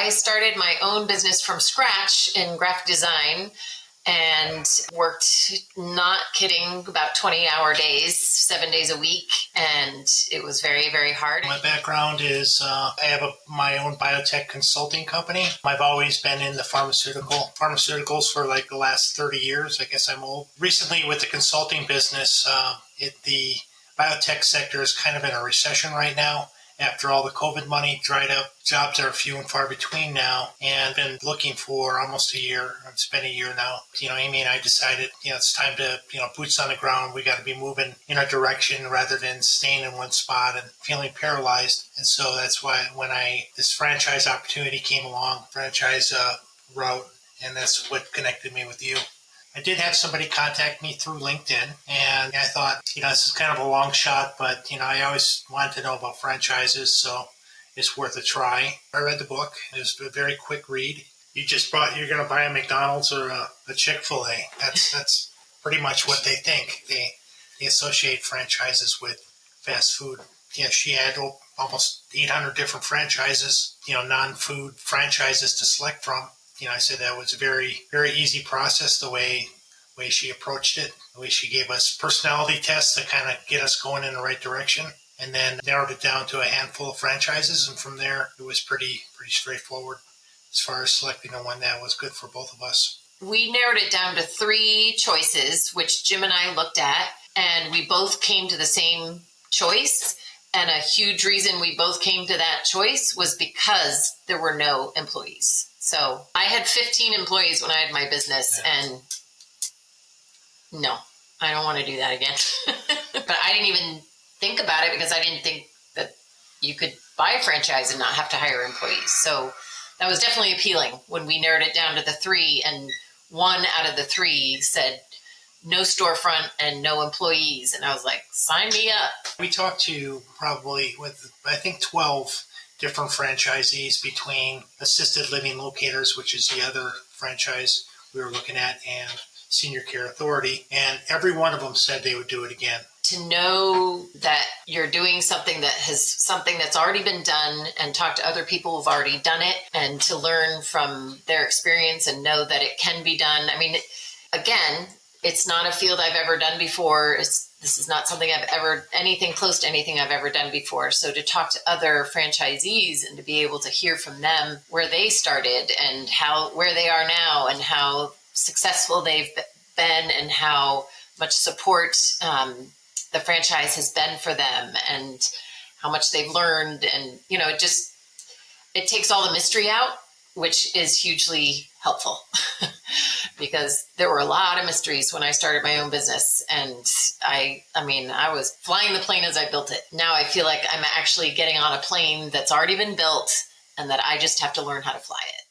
I started my own business from scratch in graphic design and worked, not kidding, about 20-hour days, 7 days a week. And it was very, very hard. My background is I have my own biotech consulting company. I've always been in the pharmaceuticals for like the last 30 years. I guess I'm old. Recently with the consulting business, the biotech sector is kind of in a recession right now. After all the COVID money dried up, jobs are few and far between now, and I've been looking for almost a year. It's been a year now. Amy and I decided, it's time to, boots on the ground. We got to be moving in a direction rather than staying in one spot and feeling paralyzed. And so that's why when this franchise opportunity came along, franchise route, and that's what connected me with you. I did have somebody contact me through LinkedIn, and I thought, this is kind of a long shot, but, I always wanted to know about franchises, so it's worth a try. I read the book. It was a very quick read. You're going to buy a McDonald's or a Chick-fil-A. That's pretty much what they think. They associate franchises with fast food. Yeah, she had almost 800 different franchises, non-food franchises to select from. I said that was a very, very easy process, the way she approached it, the way she gave us personality tests to kind of get us going in the right direction, and then narrowed it down to a handful of franchises. And from there, it was pretty straightforward as far as selecting the one that was good for both of us. We narrowed it down to 3 choices, which Jim and I looked at, and we both came to the same choice. And a huge reason we both came to that choice was because there were no employees. So I had 15 employees when I had my business, and no, I don't want to do that again. But I didn't even think about it because I didn't think that you could buy a franchise and not have to hire employees. So that was definitely appealing when we narrowed it down to the 3, and 1 out of the 3 said no storefront and no employees. And I was like, sign me up. We talked to probably with, I think, 12 different franchisees between assisted living locators, which is the other franchise we were looking at, and Senior Care Authority. And every one of them said they would do it again. To know that you're doing something that's already been done, and talk to other people who've already done it, and to learn from their experience and know that it can be done. I mean, again, it's not a field I've ever done before. This is not something anything close to anything I've ever done before. So to talk to other franchisees and to be able to hear from them where they started and where they are now and how successful they've been and how much support the franchise has been for them and how much they've learned. And, it takes all the mystery out, which is hugely helpful because there were a lot of mysteries when I started my own business. And I was flying the plane as I built it. Now I feel like I'm actually getting on a plane that's already been built and that I just have to learn how to fly it.